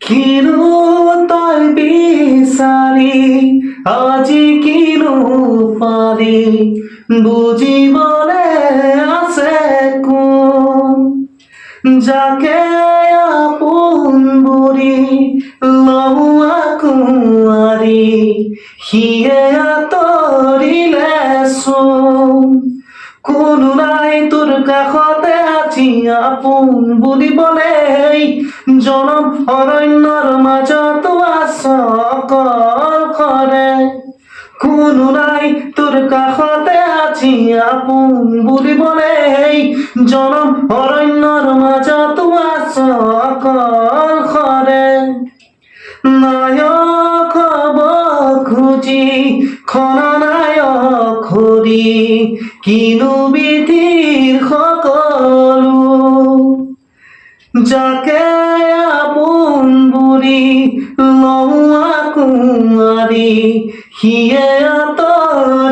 কিনো তই বিচাৰি আজি কিনো পাৰি বুজিবলে আছে কোন যাকে আপোন বুলি লওঁ akuari সিয়ে আঁতৰিলে চোন কোনো নাই তোৰ কাষতে আজি আপোন বুলিবলৈ জনম অৰণ্যৰ মাজতো আছ অকলশৰে কোনো নাই তোৰ কাষতে আজি আপোন বুলিবলৈ জনম অৰণ্যৰ মাজতো আছ অকলশৰে নায়ক হব খুজি খলনায়ক হৰি কিনো বিধিৰ সকলো যাকে আপোন বুলি লওঁ akuari সিয়ে আঁতৰিলে